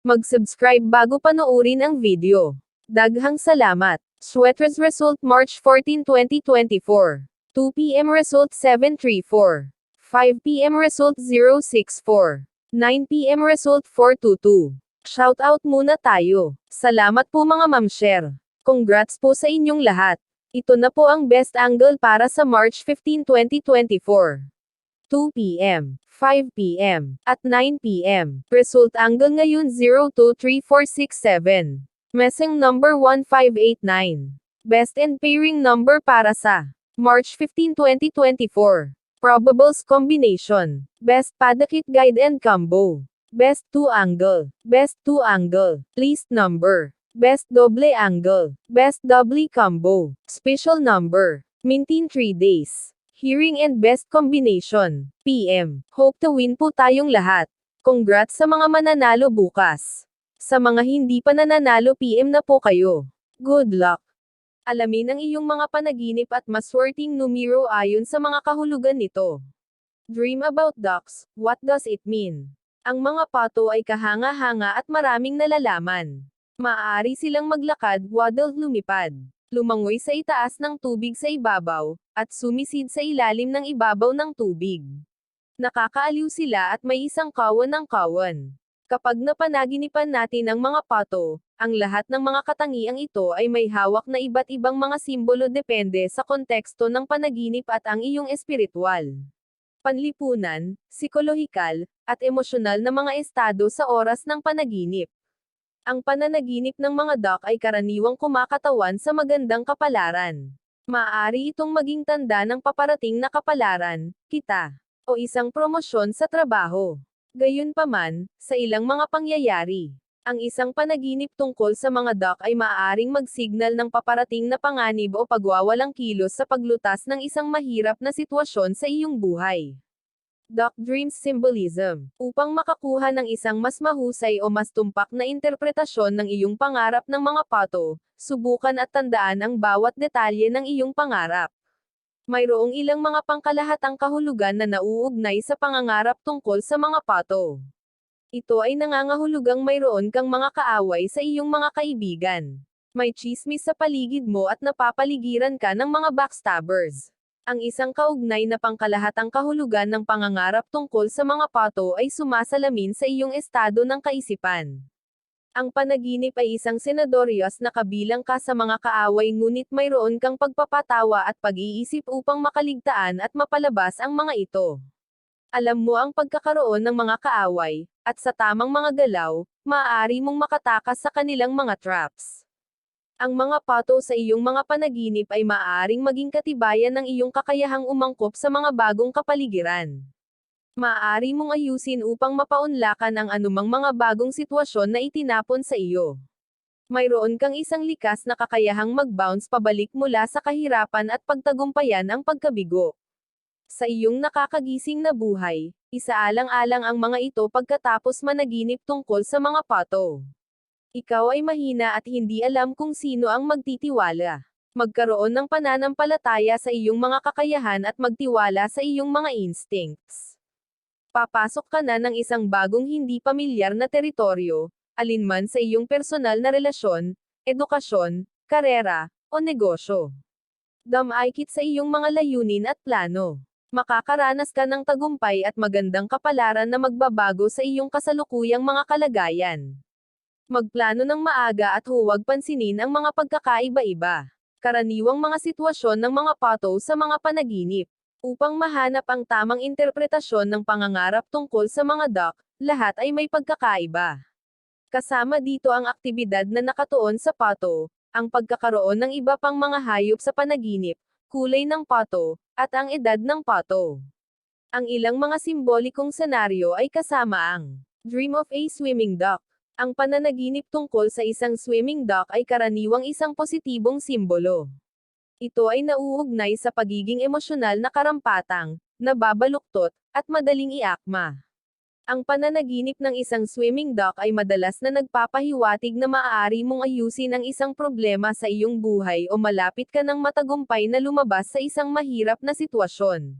Mag-subscribe bago panoorin ang video. Daghang salamat. Sweaters result March 14, 2024. 2 p.m. result 734. 5 p.m. result 064. 9 p.m. result 422. Shoutout muna tayo. Salamat po mga ma'am-share. Congrats po sa inyong lahat. Ito na po ang best angle para sa March 15, 2024. 2 p.m., 5 p.m., at 9 p.m. Result angle ngayon 023467. Messing number 1589. Best and pairing number para sa March 15, 2024. Probables combination. Best Padakit guide and combo. Best 2 angle. Best 2 angle. Least number. Best double angle. Best double combo. Special number. Mintin 3 days. Hearing and best combination. PM. Hope to win po tayong lahat. Congrats sa mga mananalo bukas. Sa mga hindi pa nananalo PM na po kayo. Good luck. Alamin ang iyong mga panaginip at maswerteng numero ayon sa mga kahulugan nito. Dream about ducks, what does it mean? Ang mga pato ay kahanga-hanga at maraming nalalaman. Maaari silang maglakad, waddle lumipad. Lumangoy sa itaas ng tubig sa ibabaw, at sumisid sa ilalim ng ibabaw ng tubig. Nakakaaliw sila at may isang kawan ng kawan. Kapag napanaginipan natin ang mga pato, ang lahat ng mga katangiang ito ay may hawak na iba't ibang mga simbolo depende sa konteksto ng panaginip at ang iyong espiritual, panlipunan, psikolohikal, at emosyonal na mga estado sa oras ng panaginip. Ang pananaginip ng mga duck ay karaniwang kumakatawan sa magandang kapalaran. Maaari itong maging tanda ng paparating na kapalaran, kita, o isang promosyon sa trabaho. Gayunpaman, sa ilang mga pangyayari, ang isang panaginip tungkol sa mga duck ay maaaring magsignal ng paparating na panganib o pagwawalang kilos sa paglutas ng isang mahirap na sitwasyon sa iyong buhay. Duck Dreams Symbolism. Upang makakuha ng isang mas mahusay o mas tumpak na interpretasyon ng iyong pangarap ng mga pato, subukan at tandaan ang bawat detalye ng iyong pangarap. Mayroong ilang mga pangkalahatang kahulugan na nauugnay sa pangangarap tungkol sa mga pato. Ito ay nangangahulugang mayroon kang mga kaaway sa iyong mga kaibigan. May tsismis sa paligid mo at napapaligiran ka ng mga backstabbers. Ang isang kaugnay na pangkalahatang kahulugan ng pangangarap tungkol sa mga pato ay sumasalamin sa iyong estado ng kaisipan. Ang panaginip ay isang senadoryos na kabilang ka sa mga kaaway ngunit mayroon kang pagpapatawa at pag-iisip upang makaligtaan at mapalabas ang mga ito. Alam mo ang pagkakaroon ng mga kaaway, at sa tamang mga galaw, maaari mong makatakas sa kanilang mga traps. Ang mga pato sa iyong mga panaginip ay maaaring maging katibayan ng iyong kakayahang umangkop sa mga bagong kapaligiran. Maaari mong ayusin upang mapaunlakan ang anumang mga bagong sitwasyon na itinapon sa iyo. Mayroon kang isang likas na kakayahang mag-bounce pabalik mula sa kahirapan at pagtagumpayan ang pagkabigo. Sa iyong nakakagising na buhay, isaalang-alang ang mga ito pagkatapos managinip tungkol sa mga pato. Ikaw ay mahina at hindi alam kung sino ang magtitiwala. Magkaroon ng pananampalataya sa iyong mga kakayahan at magtiwala sa iyong mga instincts. Papasok ka na ng isang bagong hindi pamilyar na teritoryo, alinman sa iyong personal na relasyon, edukasyon, karera, o negosyo. Damaykit sa iyong mga layunin at plano. Makakaranas ka ng tagumpay at magandang kapalaran na magbabago sa iyong kasalukuyang mga kalagayan. Magplano ng maaga at huwag pansinin ang mga pagkakaiba-iba. Karaniwang mga sitwasyon ng mga pato sa mga panaginip. Upang mahanap ang tamang interpretasyon ng pangangarap tungkol sa mga duck, lahat ay may pagkakaiba. Kasama dito ang aktibidad na nakatuon sa pato, ang pagkakaroon ng iba pang mga hayop sa panaginip, kulay ng pato, at ang edad ng pato. Ang ilang mga simbolikong senaryo ay kasama ang Dream of a Swimming Duck. Ang pananaginip tungkol sa isang swimming duck ay karaniwang isang positibong simbolo. Ito ay nauugnay sa pagiging emosyonal na karampatang, nababaluktot, at madaling iakma. Ang pananaginip ng isang swimming duck ay madalas na nagpapahiwatig na maaari mong ayusin ang isang problema sa iyong buhay o malapit ka ng matagumpay na lumabas sa isang mahirap na sitwasyon.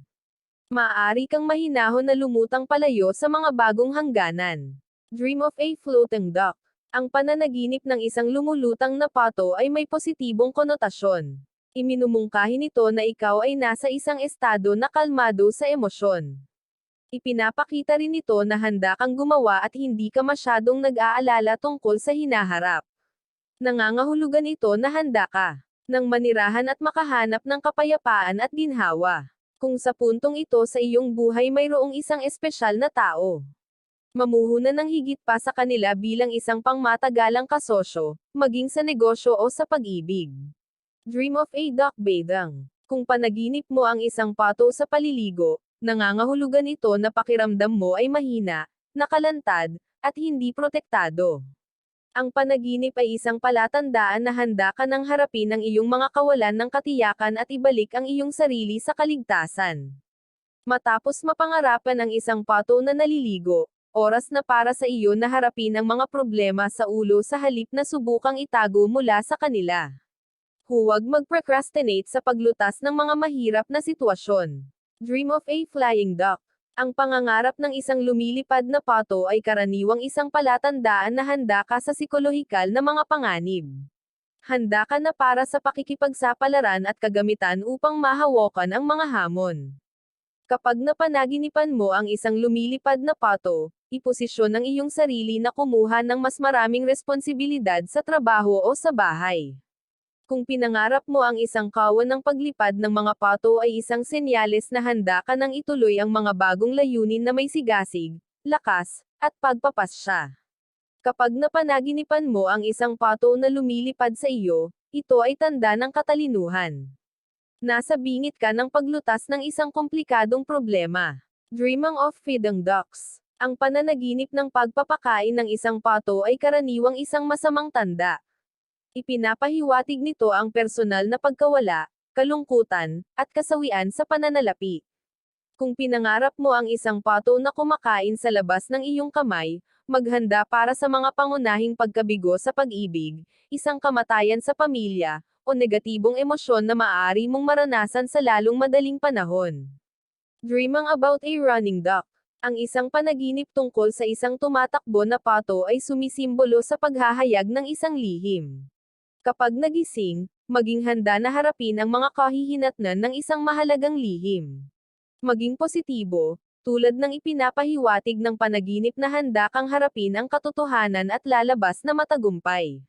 Maaari kang mahinahon na lumutang palayo sa mga bagong hangganan. Dream of a floating duck. Ang pananaginip ng isang lumulutang na pato ay may positibong konotasyon. Iminumungkahi nito na ikaw ay nasa isang estado na kalmado sa emosyon. Ipinapakita rin ito na handa kang gumawa at hindi ka masyadong nag-aalala tungkol sa hinaharap. Nangangahulugan ito na handa ka nang manirahan at makahanap ng kapayapaan at ginhawa. Kung sa puntong ito sa iyong buhay mayroong isang espesyal na tao, mamuhunan ng higit pa sa kanila bilang isang pangmatagalang kasosyo, maging sa negosyo o sa pag-ibig. Dream of a duck bathing. Kung panaginip mo ang isang pato sa paliligo, nangangahulugan ito na pakiramdam mo ay mahina, nakalantad, at hindi protektado. Ang panaginip ay isang palatandaan na handa ka nang harapin ang iyong mga kawalan ng katiyakan at ibalik ang iyong sarili sa kaligtasan. Matapos mapangarapan ang isang pato na naliligo, oras na para sa iyo na harapin ang mga problema sa ulo sa halip na subukang itago mula sa kanila. Huwag mag-procrastinate sa paglutas ng mga mahirap na sitwasyon. Dream of a flying duck. Ang pangangarap ng isang lumilipad na pato ay karaniwang isang palatandaan na handa ka sa psikolohikal na mga panganib. Handa ka na para sa pakikipagsapalaran at kagamitan upang mahawakan ang mga hamon. Kapag napanaginipan mo ang isang lumilipad na pato, iposisyon ang iyong sarili na kumuha ng mas maraming responsibilidad sa trabaho o sa bahay. Kung pinangarap mo ang isang kawan ng paglipad ng mga pato ay isang senyales na handa ka nang ituloy ang mga bagong layunin na may sigasig, lakas, at pagpapasya. Kapag napanaginipan mo ang isang pato na lumilipad sa iyo, ito ay tanda ng katalinuhan. Nasa bingit ka ng paglutas ng isang komplikadong problema. Dreaming of feeding ducks. Ang pananaginip ng pagpapakain ng isang pato ay karaniwang isang masamang tanda. Ipinapahiwatig nito ang personal na pagkawala, kalungkutan, at kasawian sa pananalapi. Kung pinangarap mo ang isang pato na kumakain sa labas ng iyong kamay, maghanda para sa mga pangunahing pagkabigo sa pag-ibig, isang kamatayan sa pamilya, o negatibong emosyon na maaari mong maranasan sa lalong madaling panahon. Dreaming about a running duck. Ang isang panaginip tungkol sa isang tumatakbo na pato ay sumisimbolo sa paghahayag ng isang lihim. Kapag nagising, maging handa na harapin ang mga kahihinatnan ng isang mahalagang lihim. Maging positibo, tulad ng ipinapahiwatig ng panaginip na handa kang harapin ang katotohanan at lalabas na matagumpay.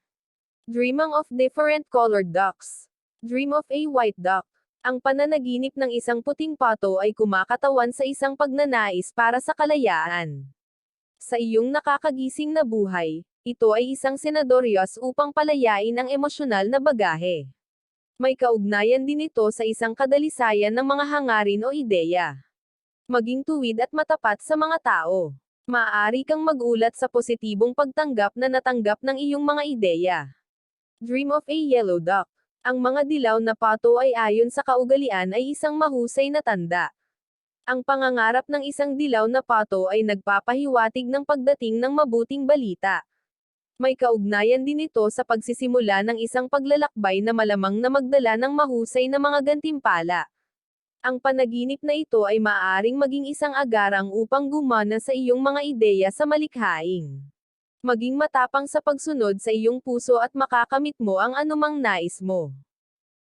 Dreaming of different colored ducks. Dream of a white duck. Ang pananaginip ng isang puting pato ay kumakatawan sa isang pagnanais para sa kalayaan. Sa iyong nakakagising na buhay, ito ay isang senadoryos upang palayain ang emosyonal na bagahe. May kaugnayan din ito sa isang kadalisayan ng mga hangarin o ideya. Maging tuwid at matapat sa mga tao. Maaari kang magulat sa positibong pagtanggap na natanggap ng iyong mga ideya. Dream of a yellow duck. Ang mga dilaw na pato ay ayon sa kaugalian ay isang mahusay na tanda. Ang pangangarap ng isang dilaw na pato ay nagpapahiwatig ng pagdating ng mabuting balita. May kaugnayan din ito sa pagsisimula ng isang paglalakbay na malamang na magdala ng mahusay na mga gantimpala. Ang panaginip na ito ay maaaring maging isang agarang upang gumana sa iyong mga ideya sa malikhaing. Maging matapang sa pagsunod sa iyong puso at makakamit mo ang anumang nais mo.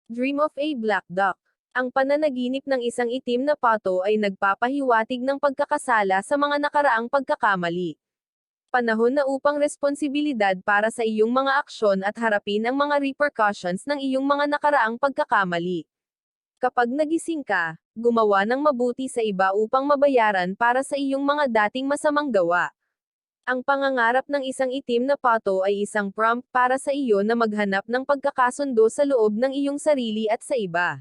Dream of a black duck. Ang pananaginip ng isang itim na pato ay nagpapahiwatig ng pagkakasala sa mga nakaraang pagkakamali. Panahon na upang responsibilidad para sa iyong mga aksyon at harapin ang mga repercussions ng iyong mga nakaraang pagkakamali. Kapag nagising ka, gumawa ng mabuti sa iba upang mabayaran para sa iyong mga dating masamang gawa. Ang pangangarap ng isang itim na pato ay isang prompt para sa iyo na maghanap ng pagkakasundo sa loob ng iyong sarili at sa iba.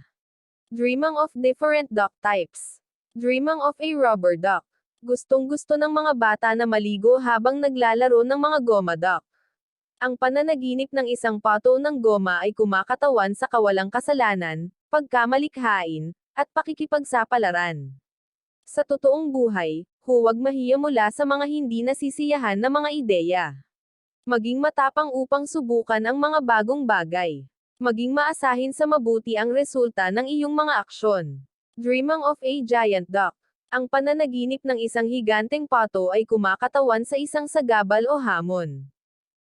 Dreaming of different duck types. Dreaming of a rubber duck. Gustong-gusto ng mga bata na maligo habang naglalaro ng mga goma duck. Ang pananaginip ng isang pato ng goma ay kumakatawan sa kawalang kasalanan, pagkamalikhain, at pakikipagsapalaran. Sa totoong buhay, huwag mahiya mula sa mga hindi nasisiyahan na mga ideya. Maging matapang upang subukan ang mga bagong bagay. Maging maasahin sa mabuti ang resulta ng iyong mga aksyon. Dreaming of a giant duck. Ang pananaginip ng isang higanteng pato ay kumakatawan sa isang sagabal o hamon.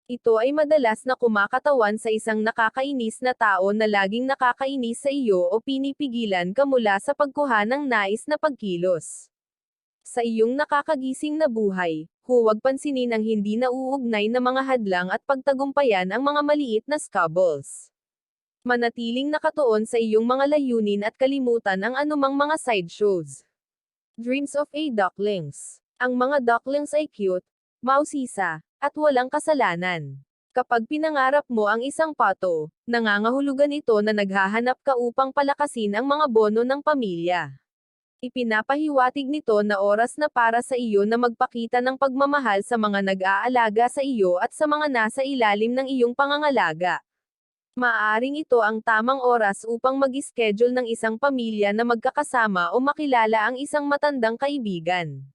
Ito ay madalas na kumakatawan sa isang nakakainis na tao na laging nakakainis sa iyo o pinipigilan ka mula sa pagkuha ng nais na pagkilos. Sa iyong nakakagising na buhay, huwag pansinin ang hindi nauugnay na mga hadlang at pagtagumpayan ang mga maliit na squabbles. Manatiling nakatuon sa iyong mga layunin at kalimutan ang anumang mga sideshows. Dreams of a Ducklings. Ang mga ducklings ay cute, mausisa, at walang kasalanan. Kapag pinangarap mo ang isang pato, nangangahulugan ito na naghahanap ka upang palakasin ang mga bono ng pamilya. Ipinapahiwatig nito na oras na para sa iyo na magpakita ng pagmamahal sa mga nag-aalaga sa iyo at sa mga nasa ilalim ng iyong pangangalaga. Maaring ito ang tamang oras upang mag-schedule ng isang pamilya na magkakasama o makilala ang isang matandang kaibigan.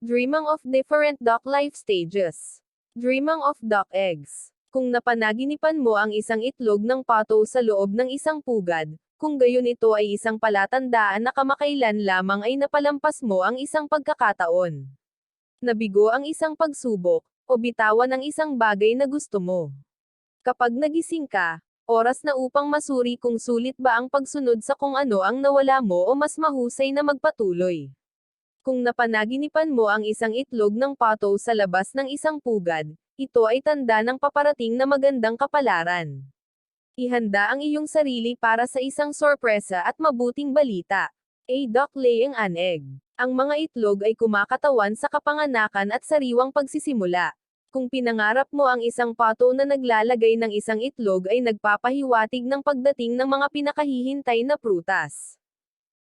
Dreaming of different duck life stages. Dreaming of duck eggs. Kung napanaginipan mo ang isang itlog ng pato sa loob ng isang pugad, kung gayon ito ay isang palatandaan na kamakailan lamang ay napalampas mo ang isang pagkakataon. Nabigo ang isang pagsubok, o bitawan ang isang bagay na gusto mo. Kapag nagising ka, oras na upang masuri kung sulit ba ang pagsunod sa kung ano ang nawala mo o mas mahusay na magpatuloy. Kung napanaginipan mo ang isang itlog ng pato sa labas ng isang pugad, ito ay tanda ng paparating na magandang kapalaran. Ihanda ang iyong sarili para sa isang sorpresa at mabuting balita. A duck laying an egg. Ang mga itlog ay kumakatawan sa kapanganakan at sariwang pagsisimula. Kung pinangarap mo ang isang pato na naglalagay ng isang itlog ay nagpapahiwatig ng pagdating ng mga pinakahihintay na prutas.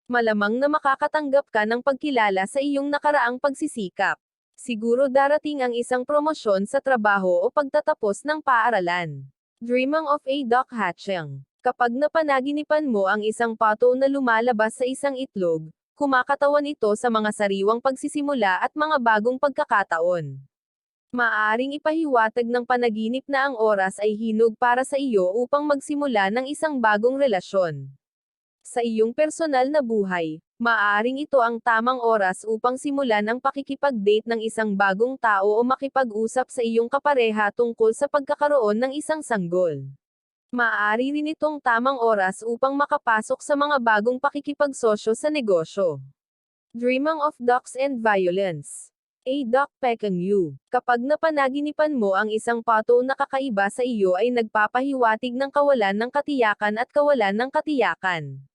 Malamang na makakatanggap ka ng pagkilala sa iyong nakaraang pagsisikap. Siguro darating ang isang promosyon sa trabaho o pagtatapos ng paaralan. Dreaming of a duck hatching. Kapag napanaginipan mo ang isang pato na lumalabas sa isang itlog, kumakatawan ito sa mga sariwang pagsisimula at mga bagong pagkakataon. Maaring ipahiwatig ng panaginip na ang oras ay hinog para sa iyo upang magsimula ng isang bagong relasyon. Sa iyong personal na buhay, maaring ito ang tamang oras upang simulan ang pakikipag-date ng isang bagong tao o makipag-usap sa iyong kapareha tungkol sa pagkakaroon ng isang sanggol. Maaari rin itong tamang oras upang makapasok sa mga bagong pakikipagsosyo sa negosyo. Dreaming of ducks and violence. A duck pecking you. Kapag napanaginipan mo ang isang pato na kakaiba sa iyo ay nagpapahiwatig ng kawalan ng katiyakan at kawalan ng katiyakan.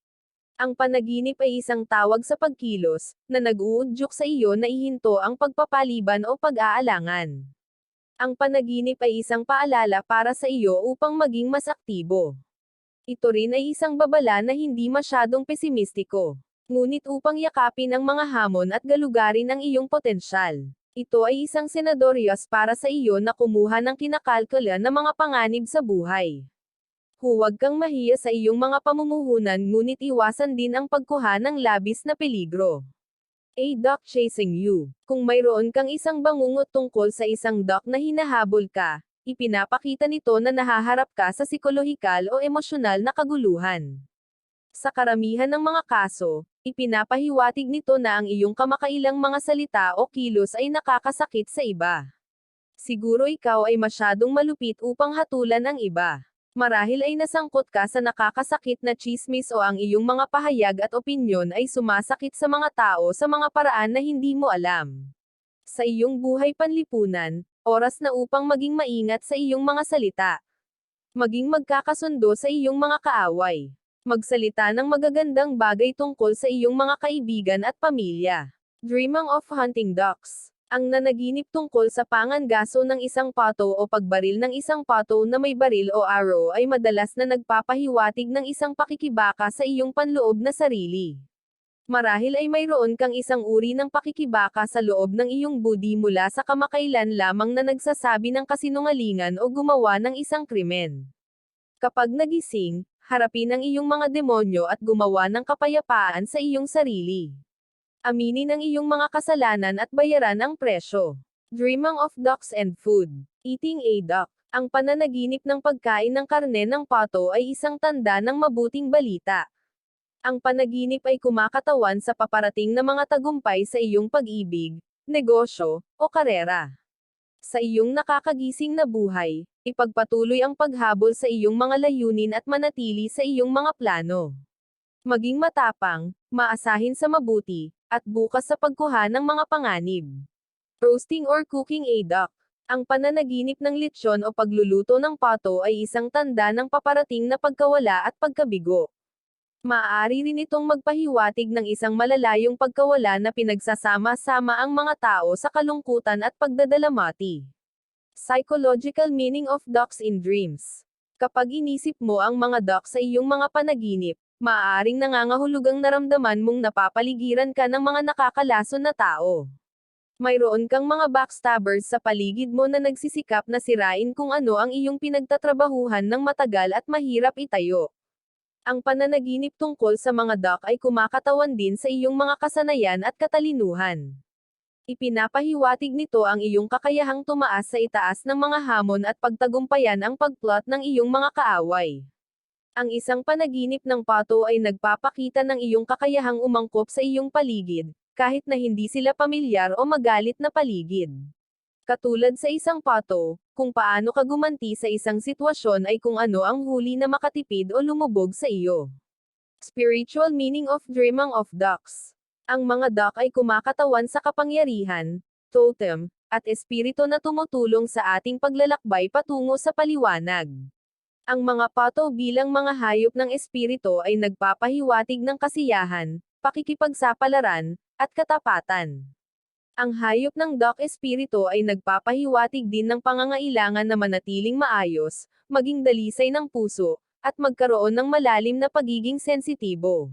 Ang panaginip ay isang tawag sa pagkilos, na nag-uudyok sa iyo na ihinto ang pagpapaliban o pag-aalangan. Ang panaginip ay isang paalala para sa iyo upang maging mas aktibo. Ito rin ay isang babala na hindi masyadong pesimistiko. Ngunit upang yakapin ang mga hamon at galugarin ang iyong potensyal. Ito ay isang senadoryos para sa iyo na kumuha ng kinakalkula na mga panganib sa buhay. Huwag kang mahiya sa iyong mga pamumuhunan ngunit iwasan din ang pagkuha ng labis na peligro. A duck chasing you. Kung mayroon kang isang bangungot tungkol sa isang duck na hinahabol ka, ipinapakita nito na nahaharap ka sa psikolohikal o emosyonal na kaguluhan. Sa karamihan ng mga kaso, ipinapahiwatig nito na ang iyong kamakailang mga salita o kilos ay nakakasakit sa iba. Siguro ikaw ay masyadong malupit upang hatulan ang iba. Marahil ay nasangkot ka sa nakakasakit na tsismis o ang iyong mga pahayag at opinyon ay sumasakit sa mga tao sa mga paraan na hindi mo alam. Sa iyong buhay panlipunan, oras na upang maging maingat sa iyong mga salita. Maging magkakasundo sa iyong mga kaaway. Magsalita ng magagandang bagay tungkol sa iyong mga kaibigan at pamilya. Dreaming of hunting ducks. Ang nanaginip tungkol sa pangangaso ng isang pato o pagbaril ng isang pato na may baril o arrow ay madalas na nagpapahiwatig ng isang pakikibaka sa iyong panloob na sarili. Marahil ay mayroon kang isang uri ng pakikibaka sa loob ng iyong budi mula sa kamakailan lamang na nagsasabi ng kasinungalingan o gumawa ng isang krimen. Kapag nagising, harapin ang iyong mga demonyo at gumawa ng kapayapaan sa iyong sarili. Aminin ang iyong mga kasalanan at bayaran ang presyo. Dreaming of ducks and food. Eating a duck. Ang pananaginip ng pagkain ng karne ng pato ay isang tanda ng mabuting balita. Ang panaginip ay kumakatawan sa paparating na mga tagumpay sa iyong pag-ibig, negosyo, o karera. Sa iyong nakakagising na buhay, ipagpatuloy ang paghabol sa iyong mga layunin at manatili sa iyong mga plano. Maging matapang, maasahin sa mabuti, at bukas sa pagkuha ng mga panganib. Roasting or cooking a duck. Ang pananaginip ng lechon o pagluluto ng pato ay isang tanda ng paparating na pagkawala at pagkabigo. Maaari rin itong magpahiwatig ng isang malalayong pagkawala na pinagsasama-sama ang mga tao sa kalungkutan at pagdadalamati. Psychological meaning of ducks in dreams. Kapag inisip mo ang mga duck sa iyong mga panaginip, maaaring nangangahulugang naramdaman mong napapaligiran ka ng mga nakakalason na tao. Mayroon kang mga backstabbers sa paligid mo na nagsisikap na sirain kung ano ang iyong pinagtatrabahuhan ng matagal at mahirap itayo. Ang pananaginip tungkol sa mga duck ay kumakatawan din sa iyong mga kasanayan at katalinuhan. Ipinapahiwatig nito ang iyong kakayahang tumaas sa itaas ng mga hamon at pagtagumpayan ang pagplot ng iyong mga kaaway. Ang isang panaginip ng pato ay nagpapakita ng iyong kakayahang umangkop sa iyong paligid, kahit na hindi sila pamilyar o magalit na paligid. Katulad sa isang pato, kung paano ka gumanti sa isang sitwasyon ay kung ano ang huli na makatipid o lumubog sa iyo. Spiritual meaning of dreaming of ducks. Ang mga duck ay kumakatawan sa kapangyarihan, totem, at espiritu na tumutulong sa ating paglalakbay patungo sa paliwanag. Ang mga pato bilang mga hayop ng espiritu ay nagpapahiwatig ng kasiyahan, pakikipagsapalaran, at katapatan. Ang hayop ng duck espiritu ay nagpapahiwatig din ng pangangailangan na manatiling maayos, maging dalisay ng puso, at magkaroon ng malalim na pagiging sensitibo.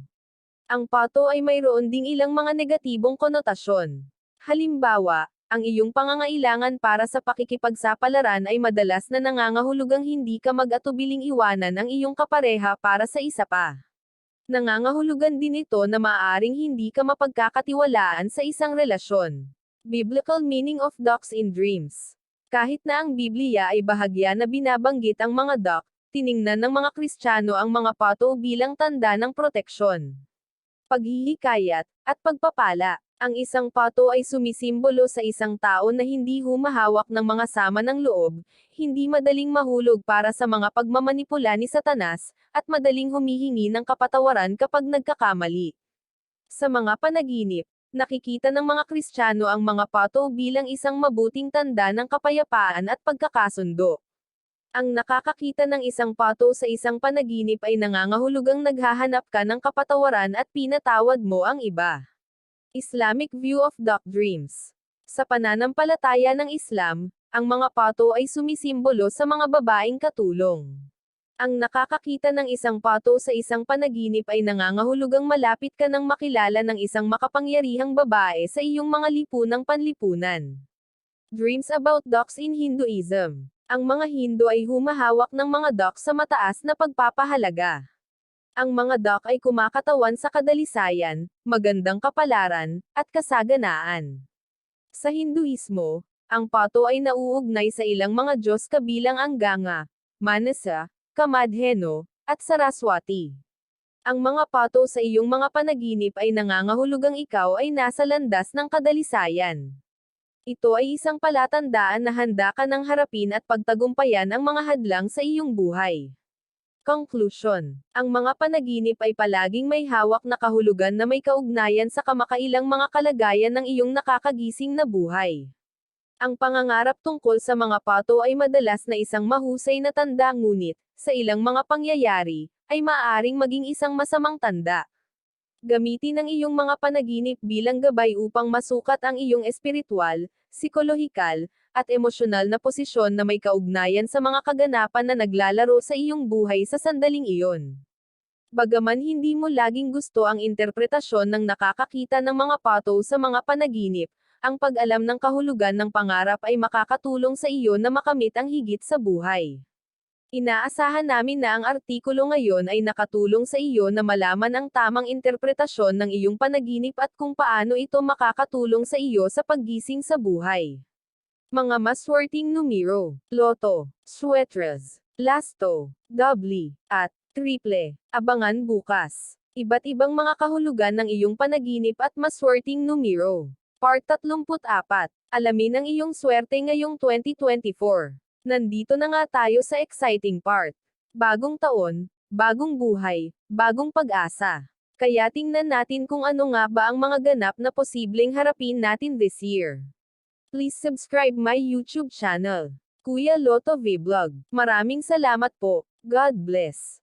Ang pato ay mayroon ding ilang mga negatibong konotasyon. Halimbawa, ang iyong pangangailangan para sa pakikipagsapalaran ay madalas na nangangahulugang hindi ka mag-atubiling iwanan ang iyong kapareha para sa isa pa. Nangangahulugan din ito na maaaring hindi ka mapagkakatiwalaan sa isang relasyon. Biblical meaning of ducks in dreams. Kahit na ang Biblia ay bahagya na binabanggit ang mga duck, tiningnan ng mga Kristiyano ang mga pato bilang tanda ng proteksyon, paghihikayat, at pagpapala. Ang isang pato ay sumisimbolo sa isang tao na hindi humahawak ng mga sama ng loob, hindi madaling mahulog para sa mga pagmamanipula ni Satanas, at madaling humihingi ng kapatawaran kapag nagkakamali. Sa mga panaginip, nakikita ng mga Kristiyano ang mga pato bilang isang mabuting tanda ng kapayapaan at pagkakasundo. Ang nakakakita ng isang pato sa isang panaginip ay nangangahulugang naghahanap ka ng kapatawaran at pinatawad mo ang iba. Islamic view of duck dreams. Sa pananampalataya ng Islam, ang mga pato ay sumisimbolo sa mga babaeng katulong. Ang nakakakita ng isang pato sa isang panaginip ay nangangahulugang malapit ka nang makilala ng isang makapangyarihang babae sa iyong mga lipunang panlipunan. Dreams about ducks in Hinduism. Ang mga Hindu ay humahawak ng mga duck sa mataas na pagpapahalaga. Ang mga duck ay kumakatawan sa kadalisayan, magandang kapalaran, at kasaganaan. Sa Hinduismo, ang pato ay nauugnay sa ilang mga Diyos kabilang ang Ganga, Manasa, Kamadheno, at Saraswati. Ang mga pato sa iyong mga panaginip ay nangangahulugang ikaw ay nasa landas ng kadalisayan. Ito ay isang palatandaan na handa ka ng harapin at pagtagumpayan ang mga hadlang sa iyong buhay. Conclusion. Ang mga panaginip ay palaging may hawak na kahulugan na may kaugnayan sa kamakailang mga kalagayan ng iyong nakakagising na buhay. Ang pangangarap tungkol sa mga pato ay madalas na isang mahusay na tanda, ngunit, sa ilang mga pangyayari, ay maaaring maging isang masamang tanda. Gamitin ang iyong mga panaginip bilang gabay upang masukat ang iyong espiritual, psikolohikal, at emosyonal na posisyon na may kaugnayan sa mga kaganapan na naglalaro sa iyong buhay sa sandaling iyon. Bagaman hindi mo laging gusto ang interpretasyon ng nakakakita ng mga pato sa mga panaginip, ang pag-alam ng kahulugan ng pangarap ay makakatulong sa iyo na makamit ang higit sa buhay. Inaasahan namin na ang artikulo ngayon ay nakatulong sa iyo na malaman ang tamang interpretasyon ng iyong panaginip at kung paano ito makakatulong sa iyo sa paggising sa buhay. Mga maswerteng numero, loto, sweaters, lasto, doubly, at triple. Abangan bukas. Iba't ibang mga kahulugan ng iyong panaginip at maswerteng numero. Part 34. Alamin ang iyong swerte ngayong 2024. Nandito na nga tayo sa exciting part. Bagong taon, bagong buhay, bagong pag-asa. Kaya tingnan natin kung ano nga ba ang mga ganap na posibleng harapin natin this year. Please subscribe my YouTube channel, Kuya Lotto Vlog. Maraming salamat po. God bless.